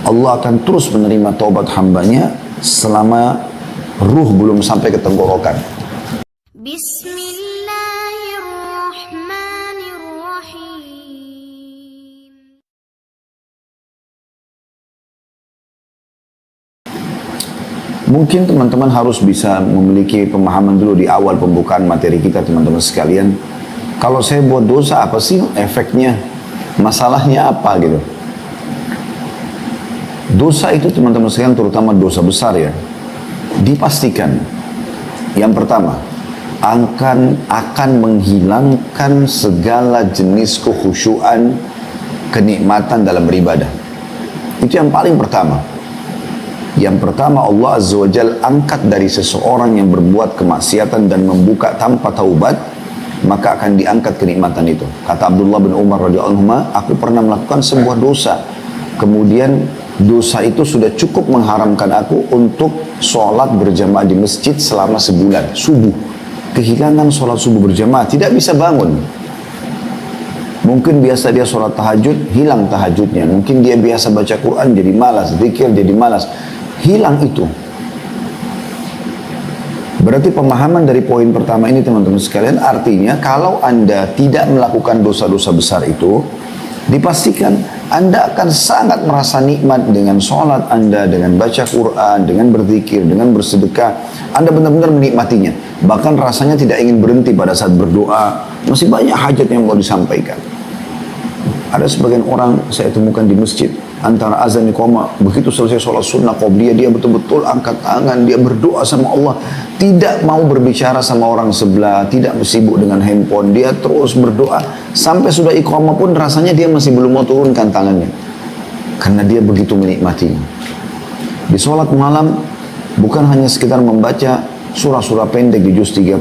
Allah akan terus menerima taubat hambanya selama ruh belum sampai ke tenggorokan. Bismillahirrahmanirrahim. Mungkin teman-teman harus bisa memiliki pemahaman dulu di awal pembukaan materi kita, teman-teman sekalian. Kalau saya buat dosa, apa sih efeknya? Masalahnya apa gitu? Dosa itu teman-teman sekalian, terutama dosa besar ya, dipastikan yang pertama akan menghilangkan segala jenis kekhusyuan, kenikmatan dalam beribadah. Itu yang paling pertama. Yang pertama, Allah Azza wa Jal angkat dari seseorang yang berbuat kemaksiatan dan membuka tanpa taubat, maka akan diangkat kenikmatan itu. Kata Abdullah bin Umar radhiyallahu anhu, aku pernah melakukan sebuah dosa, kemudian dosa itu sudah cukup mengharamkan aku untuk sholat berjamaah di masjid selama sebulan. Subuh, kehilangan sholat subuh berjamaah, tidak bisa bangun. Mungkin biasa dia sholat tahajud, hilang tahajudnya. Mungkin dia biasa baca Quran, jadi malas. Zikir, jadi malas. Hilang itu. Berarti pemahaman dari poin pertama ini teman-teman sekalian, artinya kalau Anda tidak melakukan dosa-dosa besar itu, dipastikan Anda akan sangat merasa nikmat dengan sholat Anda, dengan baca Quran, dengan berzikir, dengan bersedekah. Anda benar-benar menikmatinya. Bahkan rasanya tidak ingin berhenti pada saat berdoa. Masih banyak hajat yang mau disampaikan. Ada sebagian orang saya temukan di masjid, antara azan iqamah, begitu selesai sholat sunnah qobliyah, dia betul-betul angkat tangan, dia berdoa sama Allah, tidak mau berbicara sama orang sebelah, tidak sibuk dengan handphone, dia terus berdoa sampai sudah iqamah pun rasanya dia masih belum mau turunkan tangannya, karena dia begitu menikmatinya. Di sholat malam bukan hanya sekedar membaca surah-surah pendek di juz 30,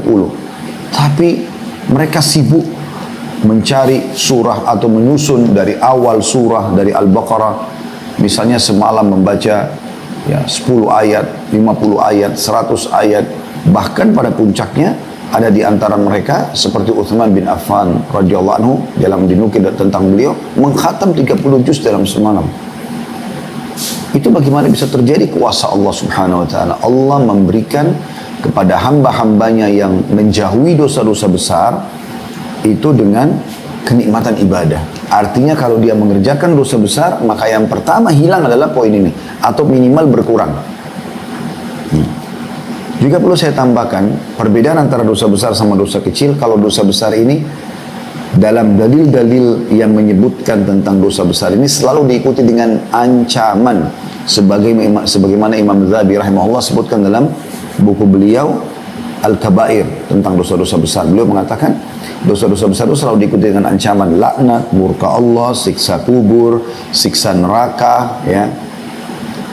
tapi mereka sibuk mencari surah atau menyusun dari awal surah dari Al-Baqarah. Misalnya semalam membaca ya 10 ayat, 50 ayat, 100 ayat. Bahkan pada puncaknya ada di antara mereka seperti Uthman bin Affan radhiyallahu anhu, dalam dinukil tentang beliau mengkhatam 30 juz dalam semalam. Itu bagaimana bisa terjadi? Kuasa Allah Subhanahu wa taala. Allah memberikan kepada hamba-hambanya yang menjauhi dosa-dosa besar itu dengan kenikmatan ibadah. Artinya kalau dia mengerjakan dosa besar, maka yang pertama hilang adalah poin ini, atau minimal berkurang. Juga perlu saya tambahkan, perbedaan antara dosa besar sama dosa kecil. Kalau dosa besar ini, dalam dalil-dalil yang menyebutkan tentang dosa besar ini selalu diikuti dengan ancaman. Sebagaimana Imam Zahabi rahimahullah sebutkan dalam buku beliau Al-Kabair tentang dosa-dosa besar. Beliau mengatakan dosa-dosa besar itu selalu diikuti dengan ancaman laknat, murka Allah, siksa kubur, siksa neraka, ya.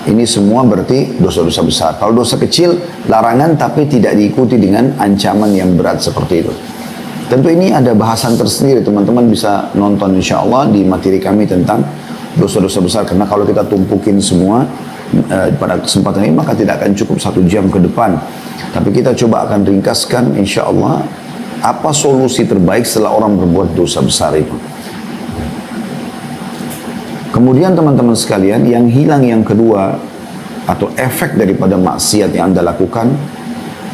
Ini semua berarti dosa-dosa besar. Kalau dosa kecil larangan tapi tidak diikuti dengan ancaman yang berat seperti itu. Tentu ini ada bahasan tersendiri, teman-teman bisa nonton insya Allah di materi kami tentang dosa-dosa besar. Karena kalau kita tumpukin semua pada kesempatan ini maka tidak akan cukup 1 jam ke depan. Tapi kita coba akan ringkaskan insya Allah apa solusi terbaik setelah orang berbuat dosa besar itu. Kemudian teman-teman sekalian, yang hilang yang kedua atau efek daripada maksiat yang Anda lakukan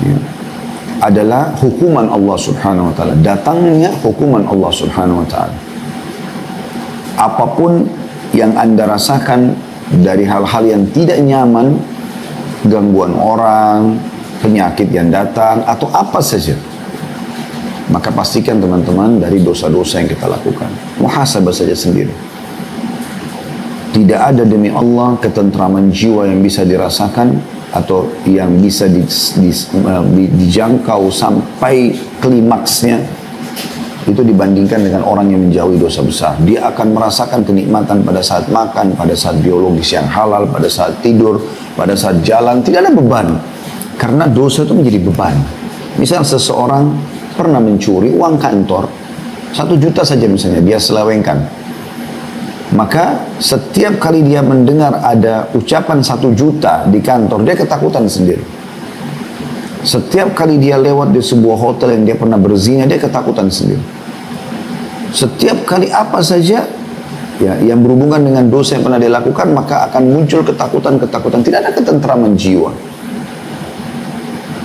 ya, adalah hukuman Allah Subhanahu wa taala. Datangnya hukuman Allah Subhanahu wa taala. Apapun yang Anda rasakan dari hal-hal yang tidak nyaman, gangguan orang, penyakit yang datang atau apa saja, maka pastikan teman-teman dari dosa-dosa yang kita lakukan. Muhasabah saja sendiri. Tidak ada demi Allah ketentraman jiwa yang bisa dirasakan atau yang bisa dijangkau sampai klimaksnya itu dibandingkan dengan orang yang menjauhi dosa besar. Dia akan merasakan kenikmatan pada saat makan, pada saat biologis yang halal, pada saat tidur, pada saat jalan. Tidak ada beban. Karena dosa itu menjadi beban. Misal seseorang pernah mencuri uang kantor 1 juta saja misalnya, dia selewengkan. Maka setiap kali dia mendengar ada ucapan 1 juta di kantor, dia ketakutan sendiri. Setiap kali dia lewat di sebuah hotel yang dia pernah berzina, dia ketakutan sendiri. Setiap kali apa saja ya, yang berhubungan dengan dosa yang pernah dia lakukan, maka akan muncul ketakutan-ketakutan. Tidak ada ketentraman jiwa.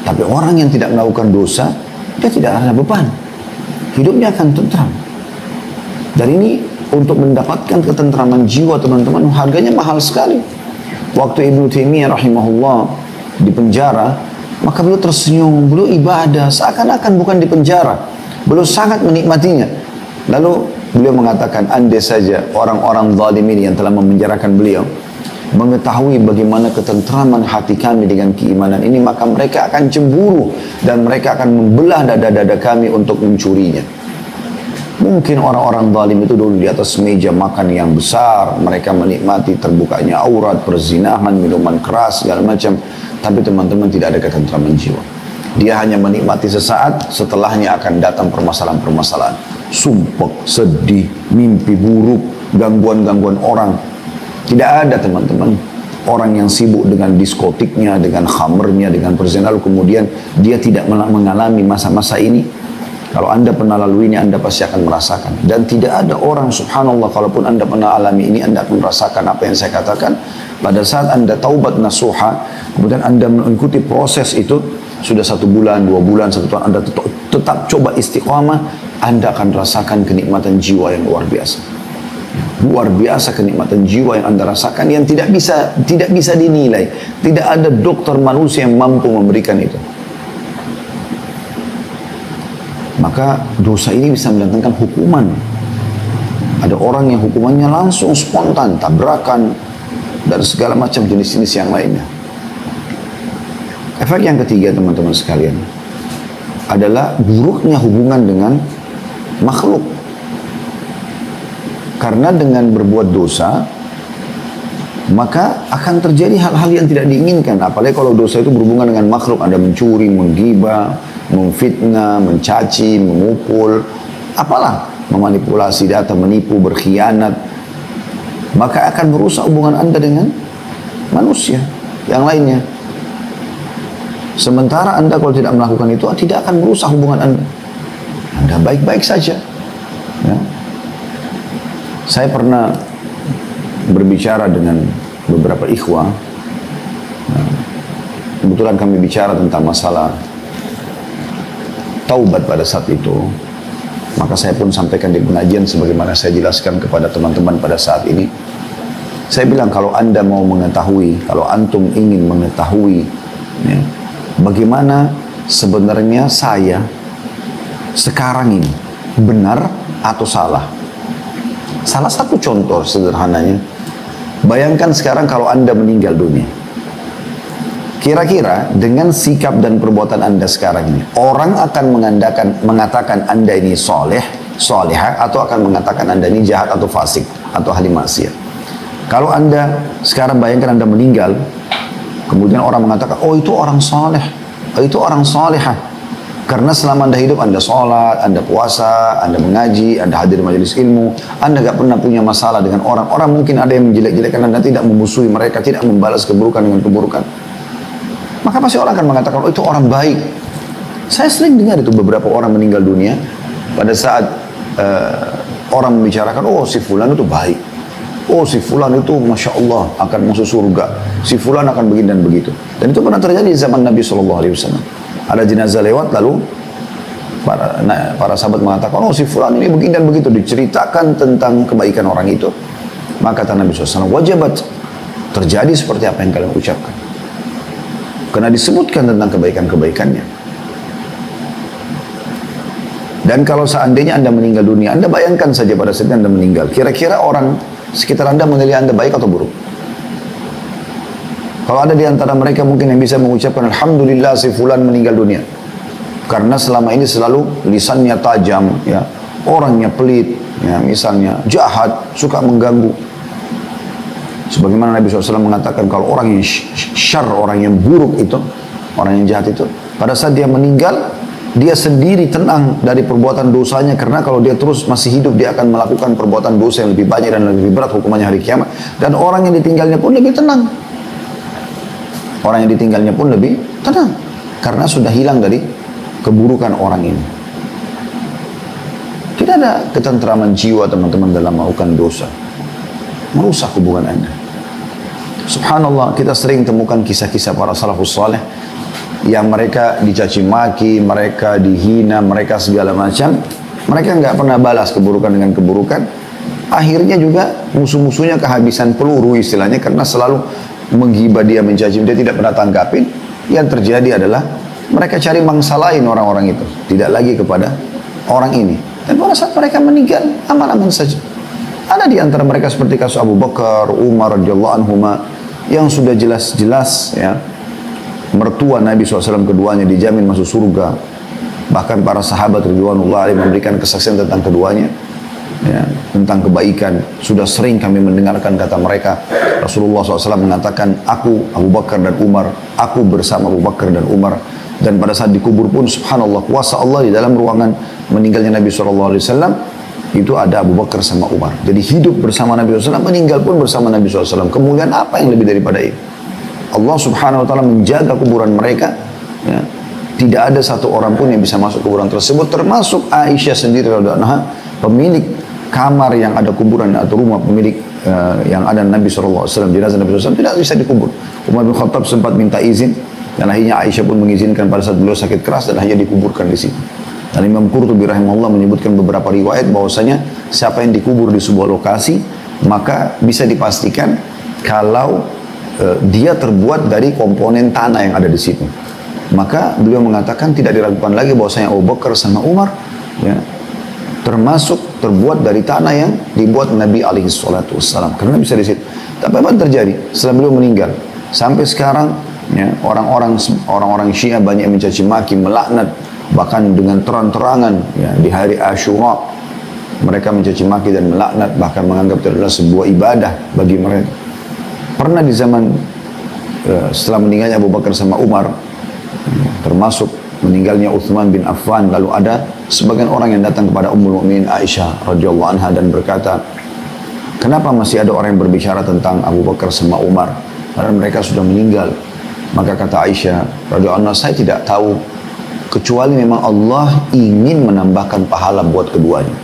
Tapi orang yang tidak melakukan dosa, dia tidak ada beban. Hidupnya akan tentram. Dan ini untuk mendapatkan ketentraman jiwa, teman-teman, harganya mahal sekali. Waktu Ibnu Taimiyah rahimahullah di penjara, maka beliau tersenyum, beliau ibadah, seakan-akan bukan di penjara. Beliau sangat menikmatinya. Lalu beliau mengatakan, andai saja orang-orang zalim ini yang telah memenjarakan beliau mengetahui bagaimana ketentraman hati kami dengan keimanan ini, maka mereka akan cemburu dan mereka akan membelah dada-dada kami untuk mencurinya. Mungkin orang-orang zalim itu dulu di atas meja makan yang besar, mereka menikmati terbukanya aurat, perzinahan, minuman keras, segala macam. Tapi teman-teman, tidak ada ketentraman jiwa. Dia hanya menikmati sesaat, setelahnya akan datang permasalahan-permasalahan. Sumpah, sedih, mimpi buruk, gangguan-gangguan orang. Tidak ada, teman-teman, orang yang sibuk dengan diskotiknya, dengan khamernya, dengan perzinahan, kemudian dia tidak mengalami masa-masa ini. Kalau Anda pernah lalui ini, Anda pasti akan merasakan. Dan tidak ada orang, subhanallah, kalaupun Anda pernah alami ini, Anda akan merasakan apa yang saya katakan. Pada saat Anda taubat nasuha, kemudian Anda mengikuti proses itu, sudah 1 bulan, 2 bulan, 1 tahun, Anda tetap coba istiqamah, Anda akan rasakan kenikmatan jiwa yang luar biasa. Luar biasa kenikmatan jiwa yang Anda rasakan, yang tidak bisa dinilai. Tidak ada dokter manusia yang mampu memberikan itu. Maka dosa ini bisa mendatangkan hukuman. Ada orang yang hukumannya langsung spontan, tabrakan, dan segala macam jenis-jenis yang lainnya. Efek yang ketiga, teman-teman sekalian, adalah buruknya hubungan dengan makhluk. Karena dengan berbuat dosa, maka akan terjadi hal-hal yang tidak diinginkan. Apalagi kalau dosa itu berhubungan dengan makhluk. Anda mencuri, menggibah, memfitnah, mencaci, memukul, apalah, memanipulasi data, menipu, berkhianat, maka akan merusak hubungan Anda dengan manusia yang lainnya. Sementara Anda kalau tidak melakukan itu, tidak akan merusak hubungan Anda. Anda baik-baik saja. Ya. Saya pernah berbicara dengan beberapa ikhwah. Kebetulan kami bicara tentang masalah taubat pada saat itu. Maka saya pun sampaikan di pengajian sebagaimana saya jelaskan kepada teman-teman pada saat ini. Saya bilang, kalau Anda mau mengetahui, kalau antum ingin mengetahui ya, bagaimana sebenarnya saya sekarang ini benar atau salah. Salah satu contoh sederhananya, bayangkan sekarang kalau Anda meninggal dunia. Kira-kira dengan sikap dan perbuatan Anda sekarang ini, orang akan mengatakan Anda ini soleh, solehah, atau akan mengatakan Anda ini jahat atau fasik atau ahli maksiat. Kalau Anda sekarang bayangkan Anda meninggal, kemudian orang mengatakan, oh itu orang soleh, oh itu orang solehah. Karena selama Anda hidup, Anda sholat, Anda puasa, Anda mengaji, Anda hadir majelis ilmu, Anda gak pernah punya masalah dengan orang. Orang mungkin ada yang menjelek-jelekkan Anda, tidak memusuhi mereka, tidak membalas keburukan dengan keburukan. Maka pasti orang akan mengatakan, oh itu orang baik. Saya sering dengar itu beberapa orang meninggal dunia, pada saat orang membicarakan, oh si fulan itu baik. Oh si fulan itu Masya Allah akan masuk surga. Si fulan akan begini dan begitu. Dan itu pernah terjadi di zaman Nabi SAW. Ada jenazah lewat, lalu para sahabat mengatakan, oh si fulan ini begini dan begitu, diceritakan tentang kebaikan orang itu. Maka kata Nabi SAW, wajabat, terjadi seperti apa yang kalian ucapkan. Karena disebutkan tentang kebaikan-kebaikannya. Dan kalau seandainya Anda meninggal dunia, Anda bayangkan saja pada saat Anda meninggal, kira-kira orang sekitar Anda menilai Anda baik atau buruk? Kalau ada di antara mereka mungkin yang bisa mengucapkan Alhamdulillah si fulan meninggal dunia, karena selama ini selalu lisannya tajam, ya, orangnya pelit, ya, misalnya jahat, suka mengganggu. Sebagaimana Nabi SAW mengatakan, kalau orang yang syar, orang yang buruk itu, orang yang jahat itu, pada saat dia meninggal, dia sendiri tenang dari perbuatan dosanya, karena kalau dia terus masih hidup, dia akan melakukan perbuatan dosa yang lebih banyak dan lebih berat hukumannya hari kiamat. Dan orang yang ditinggalnya pun lebih tenang. Orang yang ditinggalnya pun lebih tenang, karena sudah hilang dari keburukan orang ini. Tidak ada ketentraman jiwa, teman-teman, dalam melakukan dosa. merusak hubungan Anda. Subhanallah, kita sering temukan kisah-kisah para salafus saleh yang mereka dicaci maki, mereka dihina, mereka segala macam. Mereka nggak pernah balas keburukan dengan keburukan. Akhirnya juga musuh-musuhnya kehabisan peluru istilahnya, karena selalu menghibah dia, mencaci dia, tidak pernah tanggapin. Yang terjadi adalah mereka cari mangsa lain orang-orang itu, tidak lagi kepada orang ini. Dan pada saat mereka meninggal, aman-aman saja. Ada di antara mereka seperti kasus Abu Bakar, Umar radhiyallahu anhuma, yang sudah jelas-jelas ya, mertua Nabi SAW keduanya dijamin masuk surga. Bahkan para sahabat radhiyallahu anhum memberikan kesaksian tentang keduanya, ya, tentang kebaikan. Sudah sering kami mendengarkan kata mereka, Rasulullah SAW mengatakan, aku Abu Bakar dan Umar, aku bersama Abu Bakar dan Umar. Dan pada saat dikubur pun subhanallah, kuasa Allah di dalam ruangan meninggalnya Nabi SAW itu ada Abu Bakar sama Umar. Jadi hidup bersama Nabi SAW, meninggal pun bersama Nabi SAW. Kemudian apa yang lebih daripada itu? Allah Subhanahu Wa Taala menjaga kuburan mereka, ya. Tidak ada satu orang pun yang bisa masuk kuburan tersebut, termasuk Aisyah sendiri radhiyallahu anha, pemilik kamar yang ada kuburan atau rumah pemilik yang ada Nabi SAW, jenazah Nabi SAW tidak bisa dikubur. Umar bin Khattab sempat minta izin, dan akhirnya Aisyah pun mengizinkan pada saat beliau sakit keras, dan akhirnya dikuburkan di situ. Dan Imam Qurtubi rahimahullah menyebutkan beberapa riwayat bahwasanya siapa yang dikubur di sebuah lokasi, maka bisa dipastikan kalau dia terbuat dari komponen tanah yang ada di situ. Maka beliau mengatakan tidak diragukan lagi bahwasanya Abu Bakar sama Umar, ya, termasuk terbuat dari tanah yang dibuat Nabi alaihi salatu wassalam, karena bisa di situ. Tapi apa yang terjadi setelah beliau meninggal? Sampai sekarang, ya, orang-orang Syiah banyak mencaci maki, melaknat, bahkan dengan terang-terangan, ya, di hari Asyura mereka mencaci maki dan melaknat, bahkan menganggap itu adalah sebuah ibadah bagi mereka. Pernah di zaman setelah meninggalnya Abu Bakar sama Umar, termasuk meninggalnya Uthman bin Affan, lalu ada sebagian orang yang datang kepada Ummul Mukminin Aisyah radhiyallahu anha dan berkata, kenapa masih ada orang yang berbicara tentang Abu Bakar sama Umar padahal mereka sudah meninggal? Maka kata Aisyah radhiyallahu anha, saya tidak tahu kecuali memang Allah ingin menambahkan pahala buat keduanya.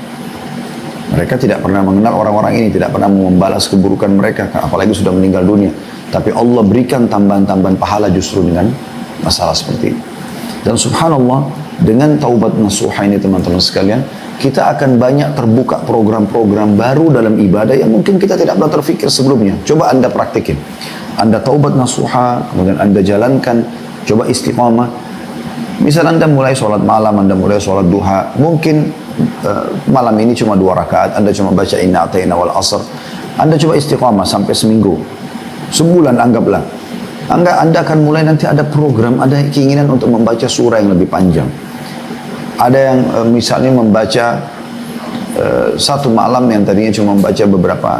Mereka tidak pernah mengenal orang-orang ini, tidak pernah membalas keburukan mereka, apalagi sudah meninggal dunia. Tapi Allah berikan tambahan-tambahan pahala justru dengan masalah seperti ini. Dan subhanallah, dengan taubat nasuha ini teman-teman sekalian, kita akan banyak terbuka program-program baru dalam ibadah yang mungkin kita tidak pernah terfikir sebelumnya. Coba Anda praktikin. Anda taubat nasuha, kemudian Anda jalankan, coba istiqamah. Misal Anda mulai sholat malam, Anda mulai sholat duha, mungkin malam ini cuma 2 rakaat, Anda cuma baca inna atayna wal asr. Anda coba istiqamah sampai seminggu, sebulan anggaplah. Anda akan mulai nanti ada program, ada keinginan untuk membaca surah yang lebih panjang. Ada yang misalnya membaca satu malam yang tadinya cuma membaca beberapa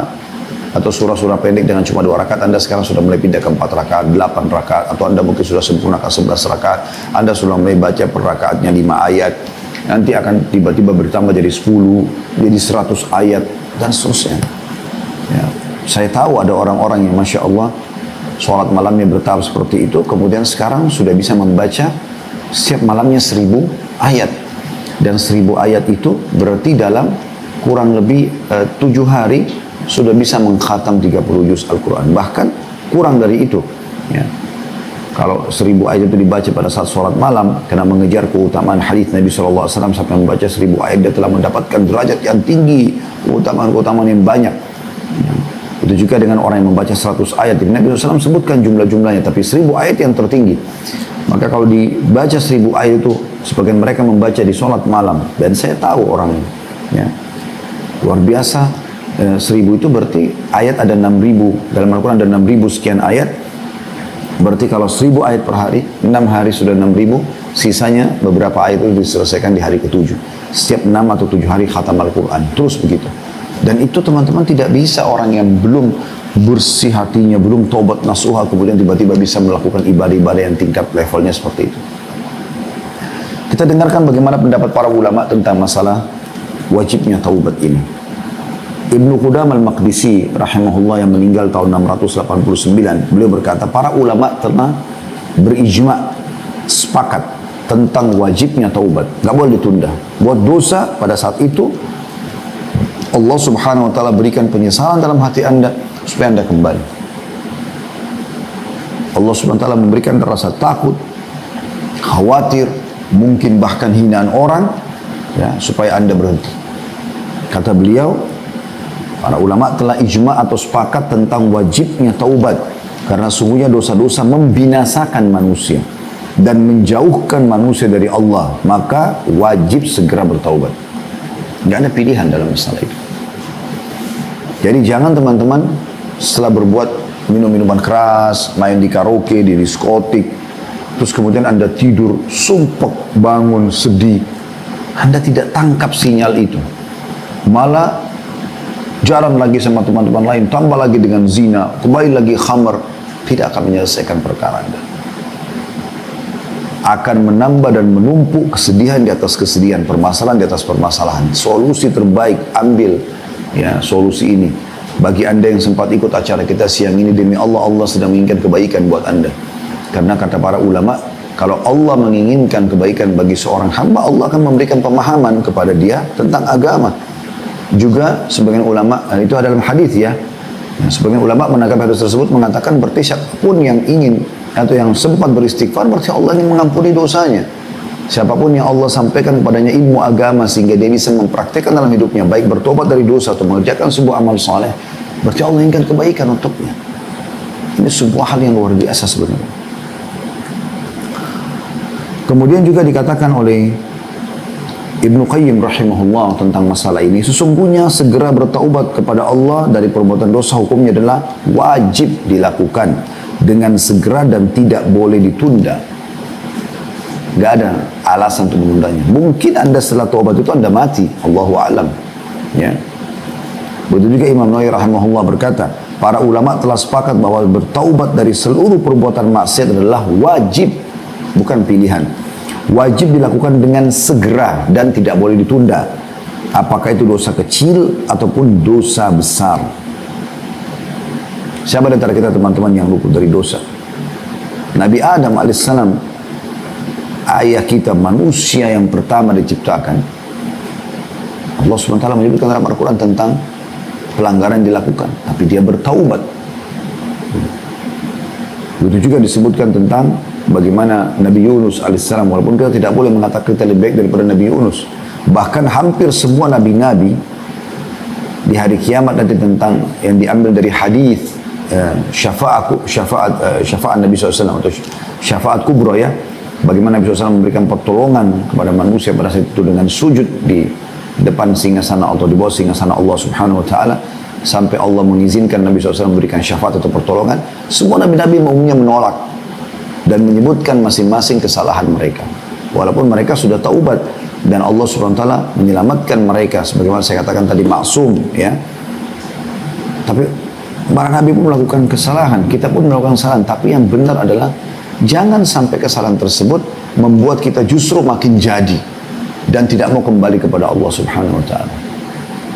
atau surah-surah pendek dengan cuma 2 rakaat, Anda sekarang sudah mulai pindah ke 4 rakaat, 8 rakaat, atau Anda mungkin sudah sempurnakan 11 rakaat, Anda sudah mulai baca per rakaatnya 5 ayat, nanti akan tiba-tiba bertambah jadi 10, jadi 100 ayat, dan seterusnya. Ya, saya tahu ada orang-orang yang Masya Allah, sholat malamnya bertahap seperti itu, kemudian sekarang sudah bisa membaca setiap malamnya 1000 ayat. Dan 1000 ayat itu berarti dalam kurang lebih 7 hari, sudah bisa mengkhatam 30 juz Al-Quran. Bahkan kurang dari itu. Ya. Kalau 1000 ayat itu dibaca pada saat sholat malam, karena mengejar keutamaan hadis Nabi SAW sampai membaca 1000 ayat, dia telah mendapatkan derajat yang tinggi, keutamaan-keutamaan yang banyak. Ya. Itu juga dengan orang yang membaca 100 ayat. Jadi Nabi SAW sebutkan jumlah-jumlahnya, tapi 1000 ayat yang tertinggi. Maka kalau dibaca 1000 ayat itu, sebagian mereka membaca di sholat malam. Dan saya tahu orang ini. Ya. Luar biasa. 1000 itu berarti ayat ada 6000, dalam Al-Quran ada 6000 sekian ayat, berarti kalau 1000 ayat per hari, 6 hari sudah 6000, sisanya beberapa ayat itu diselesaikan di hari ke-7, setiap 6 atau 7 hari khatam Al-Quran, terus begitu. Dan itu teman-teman tidak bisa orang yang belum bersih hatinya, belum taubat nasuha, kemudian tiba-tiba bisa melakukan ibadah-ibadah yang tingkat levelnya seperti itu. Kita dengarkan bagaimana pendapat para ulama tentang masalah wajibnya taubat ini. Ibnu Qudamah al-Maqdisi rahimahullah yang meninggal tahun 689, beliau berkata, para ulama telah berijma, sepakat tentang wajibnya taubat, nggak boleh ditunda. Buat dosa pada saat itu Allah subhanahu wa ta'ala berikan penyesalan dalam hati anda supaya anda kembali. Allah subhanahu wa ta'ala memberikan rasa takut, khawatir, mungkin bahkan hinaan orang, ya, supaya anda berhenti. Kata beliau, para ulama telah ijma' atau sepakat tentang wajibnya taubat, karena sungguhnya dosa-dosa membinasakan manusia dan menjauhkan manusia dari Allah, maka wajib segera bertaubat. Tidak ada pilihan dalam masalah itu. Jadi jangan teman-teman setelah berbuat minum-minuman keras, main di karaoke, di diskotik, terus kemudian anda tidur, sumpek, bangun, sedih. Anda tidak tangkap sinyal itu. Malah jalan lagi sama teman-teman lain, tambah lagi dengan zina, kembali lagi khamar. Tidak akan menyelesaikan perkara anda. Akan menambah dan menumpuk kesedihan di atas kesedihan, permasalahan di atas permasalahan. Solusi terbaik, ambil ya solusi ini. Bagi anda yang sempat ikut acara kita siang ini, demi Allah, Allah sedang menginginkan kebaikan buat anda. Karena kata para ulama, kalau Allah menginginkan kebaikan bagi seorang hamba, Allah akan memberikan pemahaman kepada dia tentang agama. Juga sebagian ulama, itu ada dalam hadis ya, sebagian ulama menanggapi hadis tersebut mengatakan berarti siapapun yang ingin atau yang sempat beristighfar berarti Allah ingin mengampuni dosanya. Siapapun yang Allah sampaikan kepadanya ilmu agama sehingga dia bisa mempraktikkan dalam hidupnya, baik bertobat dari dosa atau mengerjakan sebuah amal saleh, berarti Allah inginkan kebaikan untuknya. Ini sebuah hal yang luar biasa sebenarnya. Kemudian juga dikatakan oleh Ibnu Qayyim rahimahullah tentang masalah ini, sesungguhnya segera bertaubat kepada Allah dari perbuatan dosa hukumnya adalah wajib dilakukan dengan segera dan tidak boleh ditunda. Gak ada alasan untuk menundanya. Mungkin anda setelah taubat itu anda mati, Allahu a'lam. Ya. Begitu juga Imam Nawawi rahimahullah berkata, para ulama telah sepakat bahwa bertaubat dari seluruh perbuatan maksiat adalah wajib, bukan pilihan. Wajib dilakukan dengan segera dan tidak boleh ditunda. Apakah itu dosa kecil ataupun dosa besar. Siapa di antara kita teman-teman yang luput dari dosa? Nabi Adam alaihissalam, ayah kita, manusia yang pertama diciptakan. Allah SWT menyebutkan dalam Al-Quran tentang pelanggaran yang dilakukan, tapi dia bertaubat. Begitu juga disebutkan tentang bagaimana Nabi Yunus alaihissalam, walaupun kita tidak boleh mengatakan kita lebih baik daripada Nabi Yunus. Bahkan hampir semua nabi-nabi di hari kiamat nanti tentang yang diambil dari hadis syafaat Nabi SAW atau syafaat kubra ya, bagaimana Nabi SAW memberikan pertolongan kepada manusia pada saat itu dengan sujud di depan singgasana atau di bawah singgasana Allah Subhanahu Wa Taala, sampai Allah mengizinkan Nabi SAW memberikan syafaat atau pertolongan. Semua nabi-nabi umumnya menolak dan menyebutkan masing-masing kesalahan mereka, walaupun mereka sudah taubat dan Allah Subhanahu Wa Taala menyelamatkan mereka, sebagaimana saya katakan tadi, maksum ya. Tapi para nabi pun melakukan kesalahan, kita pun melakukan kesalahan, tapi yang benar adalah jangan sampai kesalahan tersebut membuat kita justru makin jadi dan tidak mau kembali kepada Allah Subhanahu Wa Taala.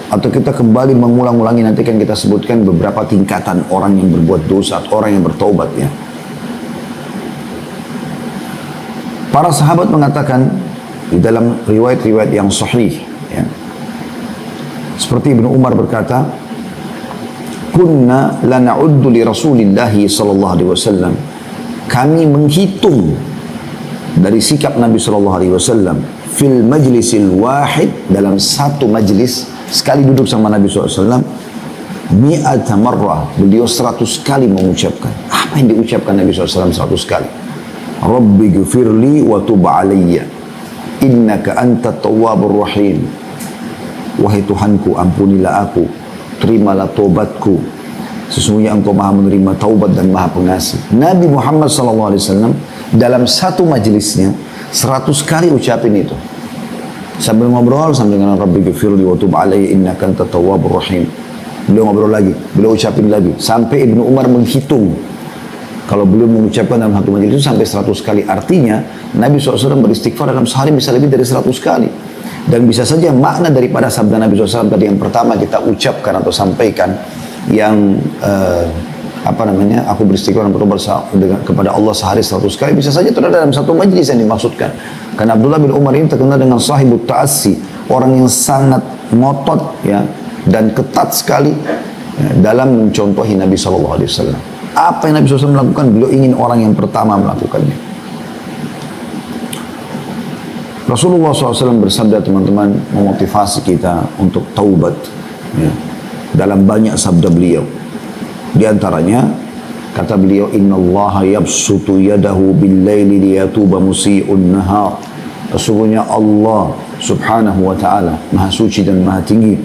Atau kita kembali mengulang-ulangi, nanti kan kita sebutkan beberapa tingkatan orang yang berbuat dosa, orang yang bertaubat ya. Para sahabat mengatakan di dalam riwayat-riwayat yang sahih ya, seperti Ibnu Umar berkata, kunna la na'uddu li Rasulillah sallallahu alaihi wasallam, kami menghitung dari sikap Nabi sallallahu alaihi wasallam fil majlisil wahid, dalam satu majlis, sekali duduk sama Nabi SAW, mi'ata marrah, beliau 100 kali mengucapkan. Apa yang diucapkan Nabi SAW 100 kali? Rabbi gfirli wa tub alayya innaka anta tawwabur rahim. Wahai Tuhanku, ampunilah aku, terimalah taubatku, sesungguhnya engkau maha menerima taubat dan maha pengasih. Nabi Muhammad SAW dalam satu majlisnya 100 kali ucapin itu, sambil ngobrol sambil dengan Rabbi gfirli wa tub alayya innaka antat tawwabur rahim. Beliau ngobrol lagi, beliau ucapin lagi, sampai Ibnu Umar menghitung kalau beliau mengucapkan dalam satu majlis itu sampai 100 kali. Artinya Nabi SAW beristighfar dalam sehari bisa lebih dari 100 kali. Dan bisa saja makna daripada sabda Nabi SAW tadi yang pertama kita ucapkan atau sampaikan, yang aku beristighfar dan bertobat kepada Allah sehari 100 kali, bisa saja itu ada dalam satu majlis yang dimaksudkan. Karena Abdullah bin Umar ini terkenal dengan sahibut ta'assi, orang yang sangat ngotot ya, dan ketat sekali dalam mencontohi Nabi SAW. Apa yang Nabi SAW melakukan, beliau ingin orang yang pertama melakukannya. Rasulullah SAW bersabda, teman-teman, memotivasi kita untuk taubat. Ya. Dalam banyak sabda beliau. Di antaranya, kata beliau, Inna Allah yabsutu yadahu bil-layli liyatuba musi'un nahar. Sesungguhnya Allah subhanahu wa ta'ala, maha suci dan maha tinggi,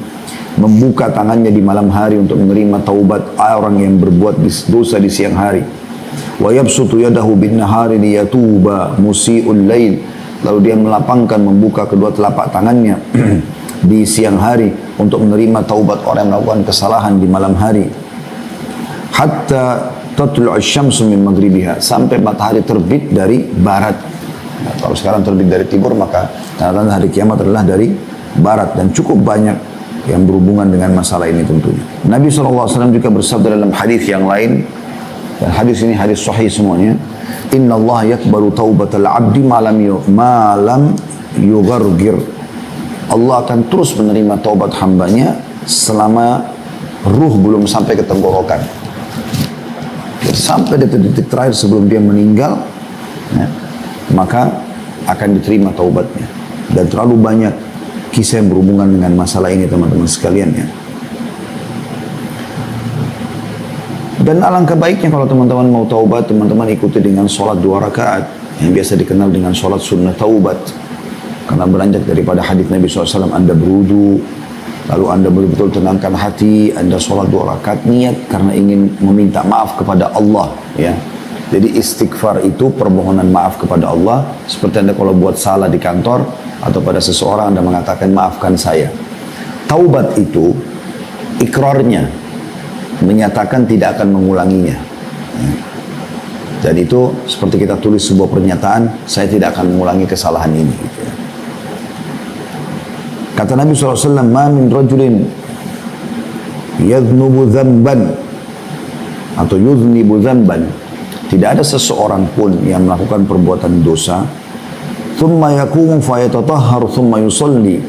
membuka tangannya di malam hari untuk menerima taubat orang yang berbuat dosa di siang hari. Wa yabsutu yadahu bin-nahari liyatuba musi'ul layl. Lalu dia melapangkan, membuka kedua telapak tangannya di siang hari untuk menerima taubat orang yang melakukan kesalahan di malam hari. Hatta tatlu'u asy-syamsu min maghribiha, sampai matahari terbit dari barat. Nah, kalau sekarang terbit dari timur, maka tanda-tanda hari kiamat adalah dari barat, dan cukup banyak yang berhubungan dengan masalah ini tentunya. Nabi SAW juga bersabda dalam hadis yang lain, dan hadis ini hadis sahih semuanya, Inna Allah yakbalu taubatal abdi malam yughargir. Allah akan terus menerima taubat hambanya selama ruh belum sampai ke tenggorokan. Sampai detik-detik terakhir sebelum dia meninggal, ya, maka akan diterima taubatnya. Dan terlalu banyak kisah yang berhubungan dengan masalah ini, teman-teman sekalian, ya. Dan alangkah baiknya kalau teman-teman mau taubat, teman-teman ikuti dengan sholat 2 rakaat yang biasa dikenal dengan sholat sunnah taubat. Karena beranjak daripada hadis Nabi SAW, Anda berudu, lalu Anda betul-betul tenangkan hati, Anda sholat 2 rakaat niat karena ingin meminta maaf kepada Allah, ya. Jadi istighfar itu permohonan maaf kepada Allah, seperti Anda kalau buat salah di kantor atau pada seseorang Anda mengatakan maafkan saya. Taubat itu ikrarnya, menyatakan tidak akan mengulanginya. Dan itu seperti kita tulis sebuah pernyataan, saya tidak akan mengulangi kesalahan ini. Kata Nabi SAW, Ma min rajulin yadhnubu dhanban atau yudhnibu dhanban. Tidak ada seseorang pun yang melakukan perbuatan dosa, thumma yakumu fayatatahhar thumma yusalli.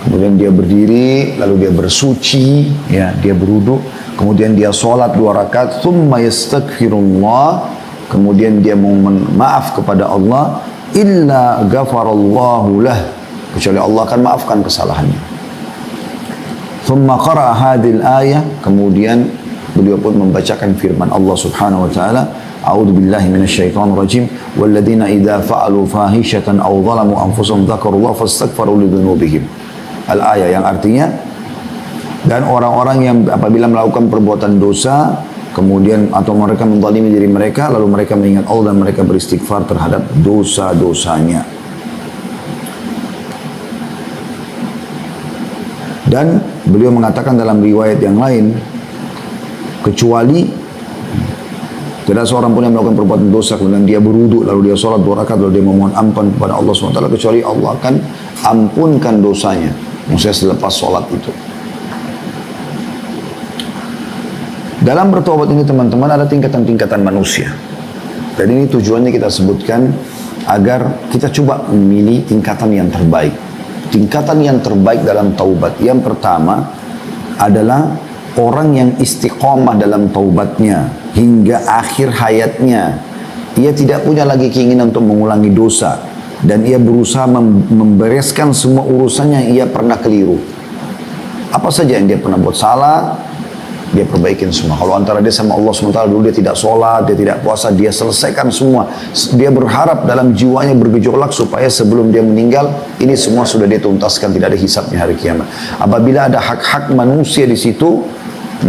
Kemudian dia berdiri, lalu dia bersuci, ya, dia berwudu, kemudian dia sholat 2 rakaat, thumma yastaghfirullah, kemudian dia mohon maaf kepada Allah, illa ghafarallahu lah, kecuali Allah akan maafkan kesalahannya. Thumma qara'a hadhil ayah, kemudian beliau pun membacakan firman Allah Subhanahu wa taala, A'udzu billahi minasyaitonir rajim, walladzina idza fa'alu fahishatan aw zalamu anfusahum dzakarullaha fastaghfiru lidzunubihim. Al-ayah yang artinya, dan orang-orang yang apabila melakukan perbuatan dosa, kemudian atau mereka menzalimi diri mereka, lalu mereka mengingat Allah dan mereka beristighfar terhadap dosa-dosanya. Dan beliau mengatakan dalam riwayat yang lain, kecuali tidak seorang pun yang melakukan perbuatan dosa kemudian dia berwudu, lalu dia sholat 2 rakaat, lalu dia memohon ampun kepada Allah SWT, kecuali Allah akan ampunkan dosanya, maksudnya selepas sholat itu. Dalam bertobat ini, teman-teman, ada tingkatan-tingkatan manusia. Dan ini tujuannya kita sebutkan agar kita coba memilih tingkatan yang terbaik. Tingkatan yang terbaik dalam taubat, yang pertama adalah orang yang istiqomah dalam taubatnya hingga akhir hayatnya. Ia tidak punya lagi keinginan untuk mengulangi dosa, dan ia berusaha membereskan semua urusan yang ia pernah keliru. Apa saja yang dia pernah buat salah, dia perbaikin semua. Kalau antara dia sama Allah SWT dulu dia tidak sholat, dia tidak puasa, dia selesaikan semua. Dia berharap dalam jiwanya bergejolak supaya sebelum dia meninggal, ini semua sudah dia tuntaskan, tidak ada hisabnya hari kiamat. Apabila ada hak-hak manusia di situ,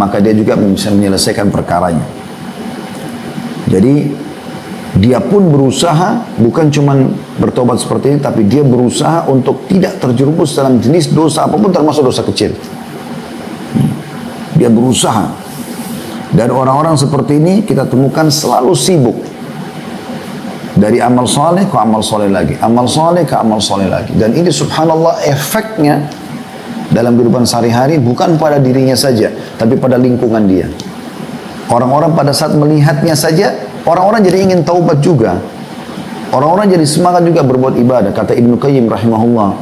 maka dia juga bisa menyelesaikan perkaranya. Jadi dia pun berusaha, bukan cuma bertobat seperti ini, tapi dia berusaha untuk tidak terjerumus dalam jenis dosa apapun, termasuk dosa kecil. Dia berusaha. Dan orang-orang seperti ini kita temukan selalu sibuk. Dari amal soleh ke amal soleh lagi, amal soleh ke amal soleh lagi. Dan ini subhanallah efeknya dalam kehidupan sehari-hari bukan pada dirinya saja, tapi pada lingkungan dia. Orang-orang pada saat melihatnya saja, orang-orang jadi ingin taubat juga. Orang-orang jadi semangat juga berbuat ibadah. Kata Ibnu Qayyim rahimahullah,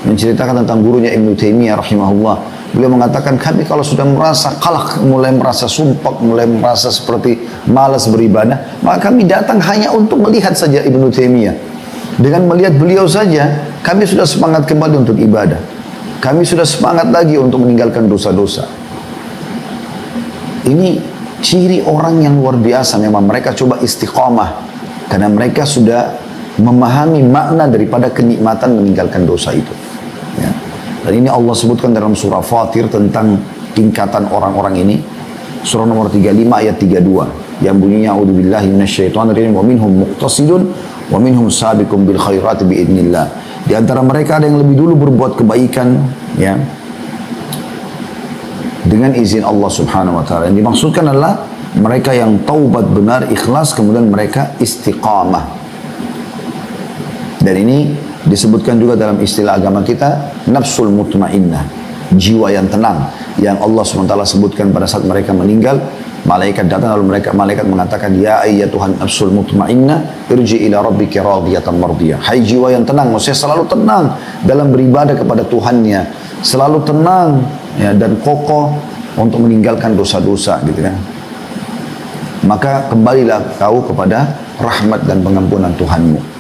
menceritakan tentang gurunya Ibnu Taimiyah rahimahullah. Beliau mengatakan, kami kalau sudah merasa kalah, mulai merasa sumpah, mulai merasa seperti malas beribadah, maka kami datang hanya untuk melihat saja Ibnu Taimiyah. Dengan melihat beliau saja, kami sudah semangat kembali untuk ibadah. Kami sudah semangat lagi untuk meninggalkan dosa-dosa. Ini ciri orang yang luar biasa. Memang mereka coba istiqamah, karena mereka sudah memahami makna daripada kenikmatan meninggalkan dosa itu. Ya. Dan ini Allah sebutkan dalam surah Fatir tentang tingkatan orang-orang ini. Surah nomor 35 ayat 32. Yang bunyinya, A'udzubillahi minasyaitonirrajim, wa minhum muqtasidun wa minhum sabiqun bil khairati biidznillah. Di antara mereka ada yang lebih dulu berbuat kebaikan, ya, dengan izin Allah Subhanahu wa taala. Yang dimaksudkan adalah mereka yang taubat benar, ikhlas, kemudian mereka istiqamah. Dan ini disebutkan juga dalam istilah agama kita, nafsul mutmainnah, jiwa yang tenang, yang Allah SWT sebutkan pada saat mereka meninggal. Malaikat datang, lalu malaikat mengatakan, ya ayyatuhan nafsul mutmainnah, irji ila rabbika radiyatan mardiyah. Hai jiwa yang tenang, maksudnya selalu tenang dalam beribadah kepada Tuhannya, selalu tenang, ya, dan kokoh untuk meninggalkan dosa-dosa, gitu kan. Maka kembalilah kau kepada rahmat dan pengampunan Tuhanmu.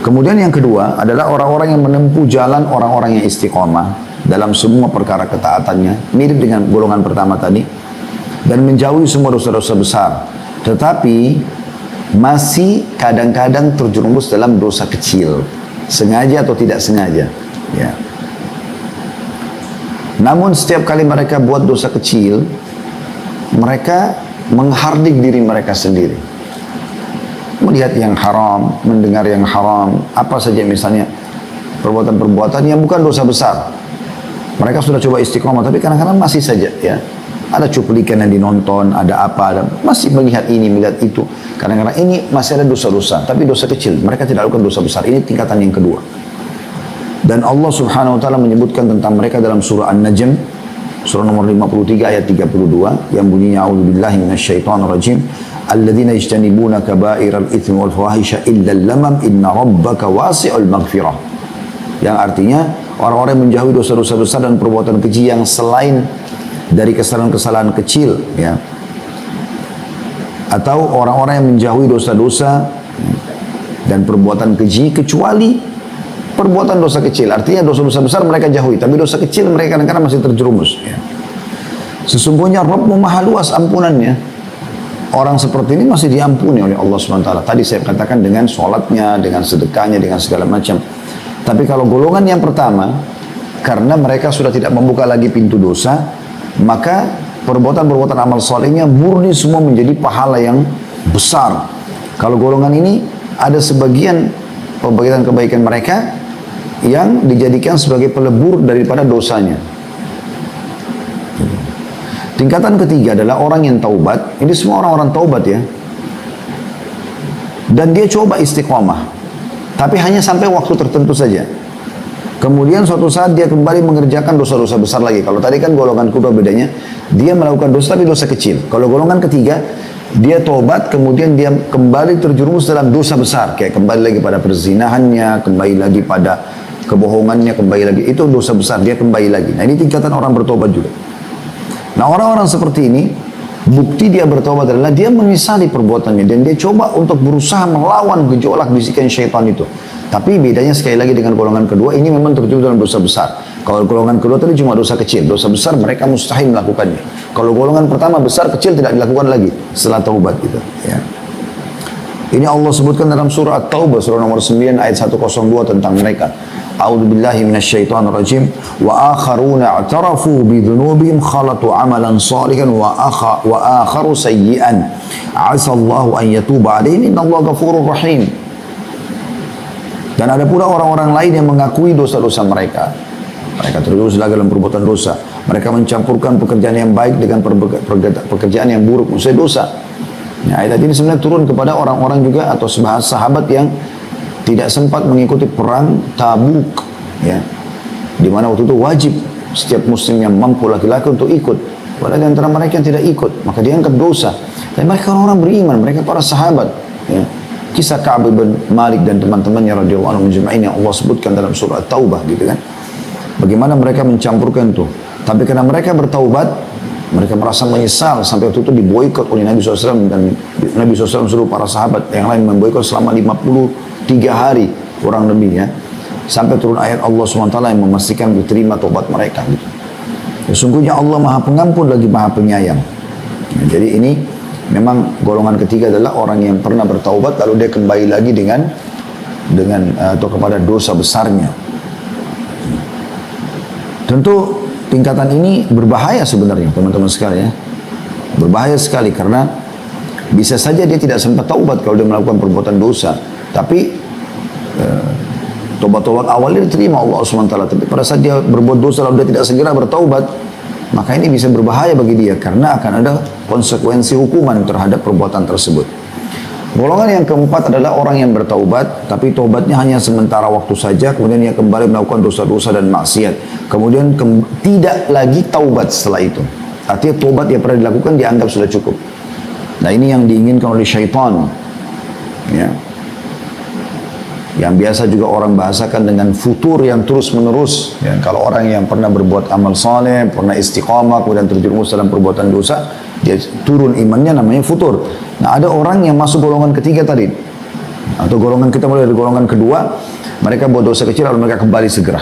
Kemudian yang kedua adalah orang-orang yang menempuh jalan orang-orang yang istiqomah dalam semua perkara ketaatannya, mirip dengan golongan pertama tadi, dan menjauhi semua dosa-dosa besar, tetapi masih kadang-kadang terjerumus dalam dosa kecil, sengaja atau tidak sengaja, ya. Namun setiap kali mereka buat dosa kecil, mereka menghardik diri mereka sendiri, melihat yang haram, mendengar yang haram, apa saja misalnya perbuatan-perbuatan yang bukan dosa besar. Mereka sudah coba istiqomah, tapi kadang-kadang masih saja, ya, ada cuplikan yang dinonton, ada apa, masih melihat ini, melihat itu. Kadang-kadang ini masih ada dosa-dosa, tapi dosa kecil. Mereka tidak lakukan dosa besar. Ini tingkatan yang kedua. Dan Allah Subhanahu wa taala menyebutkan tentang mereka dalam surah An-Najm, surah nomor 53 ayat 32, yang bunyinya, a'udzubillahi minasyaitonirrajim, alladzina yajtanibuna kaba'iral itsmi wal fawahisha illa al-lamam inna rabbaka wasi'ul maghfirah. Yang artinya orang-orang yang menjauhi dosa-dosa besar dan perbuatan keji yang selain dari kesalahan-kesalahan kecil, ya, atau orang-orang yang menjauhi dosa-dosa dan perbuatan keji kecuali perbuatan dosa kecil. Artinya dosa-dosa besar mereka jauhi, tapi dosa kecil mereka kadang-kadang masih terjerumus, ya. Sesungguhnya Rabbmu maha luas ampunannya. Orang seperti ini masih diampuni oleh Allah SWT. Tadi saya katakan dengan sholatnya, dengan sedekahnya, dengan segala macam. Tapi kalau golongan yang pertama, karena mereka sudah tidak membuka lagi pintu dosa, maka perbuatan-perbuatan amal solehnya murni semua menjadi pahala yang besar. Kalau golongan ini ada sebagian kebaikan mereka yang dijadikan sebagai pelebur daripada dosanya. Tingkatan ketiga adalah orang yang taubat. Ini semua orang-orang taubat, ya. Dan dia coba istiqomah, tapi hanya sampai waktu tertentu saja. Kemudian suatu saat dia kembali mengerjakan dosa-dosa besar lagi. Kalau tadi kan golongan kedua bedanya, dia melakukan dosa tapi dosa kecil. Kalau golongan ketiga, dia taubat kemudian dia kembali terjerumus dalam dosa besar. Kayak kembali lagi pada perzinahannya, kembali lagi pada kebohongannya, kembali lagi. Itu dosa besar, dia kembali lagi. Nah, ini tingkatan orang bertobat juga. Nah, orang-orang seperti ini, bukti dia bertobat adalah dia menyesali perbuatannya dan dia coba untuk berusaha melawan gejolak bisikan syaitan itu. Tapi bedanya sekali lagi dengan golongan kedua, ini memang terjun dalam dosa besar. Kalau golongan kedua tadi cuma dosa kecil, dosa besar mereka mustahil melakukannya. Kalau golongan pertama besar, kecil tidak dilakukan lagi setelah taubat gitu, ya. Ini Allah sebutkan dalam surah At-Taubah, surah nomor 9 ayat 102 tentang mereka. A'udzubillahi minasyaitonirrajim. Wa akharuna i'tarafu bidhunubihim khalatu amalan salihan wa akharu sayyi'an. 'Asallahu an yatuba 'alaihim innallaha ghafurur rahim. Dan ada pula orang-orang lain yang mengakui dosa-dosa mereka. Mereka terjerumus lagi dalam perbuatan dosa. Mereka mencampurkan pekerjaan yang baik dengan pekerjaan yang buruk, maksudnya dosa. Nah, ayat ini sebenarnya turun kepada orang-orang juga atau sahabat yang tidak sempat mengikuti perang Tabuk, ya, di mana waktu itu wajib setiap muslim yang mampu laki-laki untuk ikut. Padahal di antara mereka yang tidak ikut, maka dianggap dosa. Dan mereka orang-orang beriman, mereka para sahabat, ya. kisah Ka'ab bin Malik dan teman-temannya radhiyallahu anhum ajma'in yang Allah sebutkan dalam surah At-Taubah gitu kan. Bagaimana mereka mencampurkan itu. Tapi karena mereka bertaubat, mereka merasa menyesal sampai waktu itu diboikot oleh Nabi SAW, dan Nabi SAW suruh para sahabat yang lain memboikot selama 53 hari kurang lebih ya. Sampai turun ayat Allah SWT yang memastikan diterima taubat mereka gitu. Sesungguhnya Allah Maha Pengampun lagi Maha Penyayang. Nah, jadi ini memang golongan ketiga adalah orang yang pernah bertaubat lalu dia kembali lagi dengan atau kepada dosa besarnya. Tentu tingkatan ini berbahaya sebenarnya teman-teman sekalian ya. Berbahaya sekali karena bisa saja dia tidak sempat taubat kalau dia melakukan perbuatan dosa. Tapi tobat-tobat awalnya diterima Allah SWT. Tapi pada saat dia berbuat dosa lalu dia tidak segera bertaubat, maka ini bisa berbahaya bagi dia karena akan ada konsekuensi hukuman terhadap perbuatan tersebut. Golongan yang keempat adalah orang yang bertaubat, tapi taubatnya hanya sementara waktu saja, kemudian ia kembali melakukan dosa-dosa dan maksiat. Kemudian tidak lagi taubat setelah itu. Artinya taubat yang pernah dilakukan dianggap sudah cukup. Nah ini yang diinginkan oleh syaitan. Ya. Yang biasa juga orang bahasakan dengan futur yang terus menerus. Ya, kalau orang yang pernah berbuat amal saleh, pernah istiqamah, kemudian terjerumus dalam perbuatan dosa, dia turun imannya, namanya futur. Nah ada orang yang masuk golongan ketiga tadi, atau golongan kita mulai dari golongan kedua, mereka buat dosa kecil lalu mereka kembali segera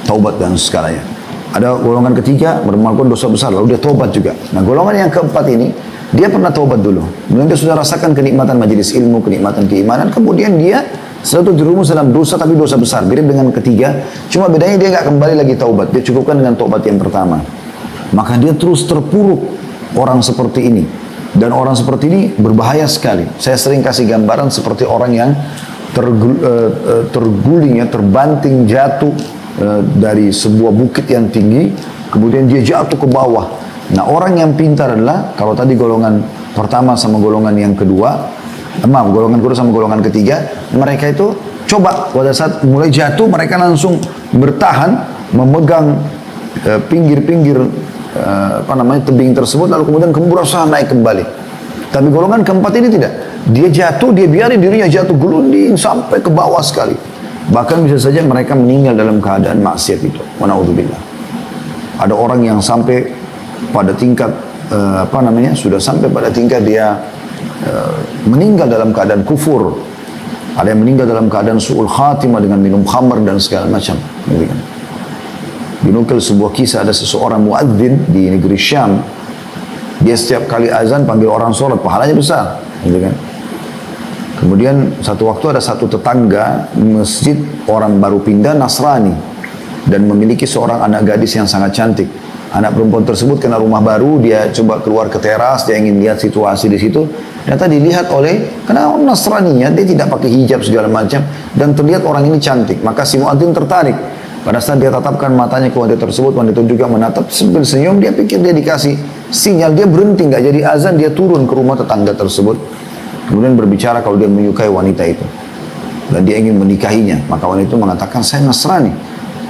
taubat dan segalanya. Ada golongan ketiga melakukan dosa besar lalu dia taubat juga. Nah golongan yang keempat ini dia pernah taubat dulu, kemudian dia sudah rasakan kenikmatan majelis ilmu, kenikmatan keimanan, kemudian dia setelah itu terjerumus dalam dosa, tapi dosa besar, mirip dengan ketiga, cuma bedanya dia nggak kembali lagi taubat, dia cukupkan dengan taubat yang pertama. Maka dia terus terpuruk orang seperti ini. Dan orang seperti ini berbahaya sekali. Saya sering kasih gambaran seperti orang yang terguling, ya, terbanting jatuh dari sebuah bukit yang tinggi, kemudian dia jatuh ke bawah. Nah orang yang pintar adalah, kalau tadi golongan pertama sama golongan yang kedua, golongan kedua sama golongan ketiga, mereka itu coba pada saat mulai jatuh mereka langsung bertahan, memegang pinggir-pinggir tebing tersebut, lalu kemudian berusaha naik kembali. Tapi golongan keempat ini tidak, dia jatuh, dia biarin dirinya jatuh gelunding sampai ke bawah sekali, bahkan bisa saja mereka meninggal dalam keadaan maksiat itu. Wa na'udzubillah. Ada orang yang sampai pada tingkat sudah sampai pada tingkat dia meninggal dalam keadaan kufur. Ada yang meninggal dalam keadaan su'ul khatimah dengan minum khamar dan segala macam. Dinukil sebuah kisah, ada seseorang muadzin di negeri Syam. Dia setiap kali azan panggil orang sholat, pahalanya besar, gitu kan. Kemudian satu waktu ada satu tetangga masjid, orang baru pindah Nasrani dan memiliki seorang anak gadis yang sangat cantik. Anak perempuan tersebut kena rumah baru, dia coba keluar ke teras, dia ingin lihat situasi di situ. Ternyata dilihat karena orang Nasraninya, dia tidak pakai hijab segala macam, dan terlihat orang ini cantik. Maka si muadzin tertarik. Pada saat dia tatapkan matanya ke wanita tersebut, wanita juga menatap sambil senyum, dia pikir dia dikasih sinyal, dia berhenti, nggak jadi azan, dia turun ke rumah tetangga tersebut. Kemudian berbicara kalau dia menyukai wanita itu. Dan dia ingin menikahinya. Maka wanita itu mengatakan, saya Nasrani.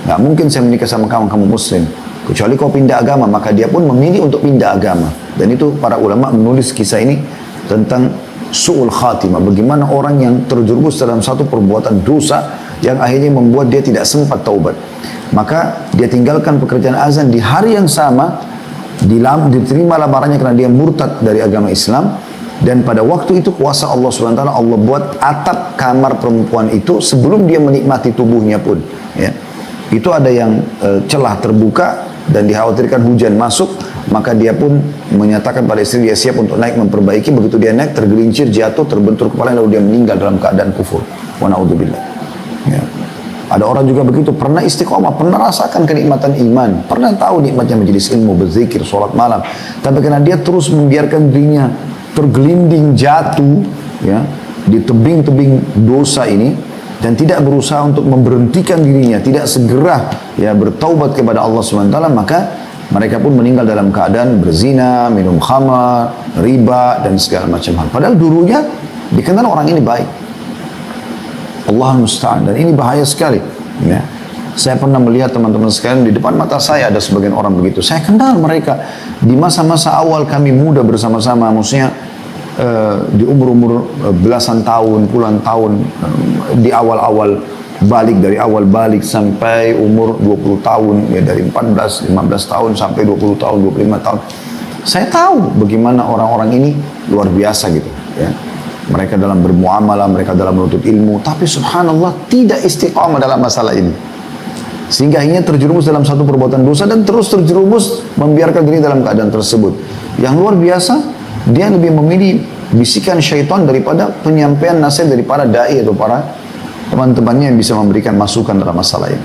Nggak mungkin saya menikah sama kamu, kamu Muslim. Kecuali kau pindah agama, maka dia pun memilih untuk pindah agama. Dan itu para ulama menulis kisah ini tentang su'ul khatimah. Bagaimana orang yang terjerumus dalam satu perbuatan dosa yang akhirnya membuat dia tidak sempat taubat. Maka dia tinggalkan pekerjaan azan di hari yang sama, diterima lamarannya karena dia murtad dari agama Islam. Dan pada waktu itu kuasa Allah SWT, Allah buat atap kamar perempuan itu sebelum dia menikmati tubuhnya pun. Ya. Itu ada yang celah terbuka dan dikhawatirkan hujan masuk, maka dia pun menyatakan pada istri dia siap untuk naik memperbaiki. Begitu dia naik, tergelincir, jatuh, terbentur kepala, lalu dia meninggal dalam keadaan kufur. Wa na'udzubillah. Ya. Ada orang juga begitu, pernah istiqomah, pernah rasakan kenikmatan iman, pernah tahu nikmatnya majelis ilmu, berzikir, sholat malam, tapi karena dia terus membiarkan dirinya tergelinding jatuh, ya, di tebing-tebing dosa ini, dan tidak berusaha untuk memberhentikan dirinya, tidak segera ya bertaubat kepada Allah SWT, maka mereka pun meninggal dalam keadaan berzina, minum khamar, riba, dan segala macam hal. Padahal dulunya dikenal orang ini baik. Allah musta'an. Dan ini bahaya sekali. Ya. Saya pernah melihat teman-teman sekalian, di depan mata saya ada sebagian orang begitu. Saya kenal mereka. Di masa-masa awal kami muda bersama-sama, maksudnya di umur-umur belasan tahun, puluhan tahun, di awal-awal balik, dari awal balik sampai umur 20 tahun, ya dari 14, 15 tahun sampai 20 tahun, 25 tahun. Saya tahu bagaimana orang-orang ini luar biasa gitu, ya. Mereka dalam bermuamalah, mereka dalam menuntut ilmu, tapi subhanallah tidak istiqamah dalam masalah ini. Sehingga akhirnya terjerumus dalam satu perbuatan dosa dan terus terjerumus membiarkan diri dalam keadaan tersebut. Yang luar biasa, dia lebih memilih bisikan syaitan daripada penyampaian nasihat dari para da'i atau para teman-temannya yang bisa memberikan masukan dalam masalah ini.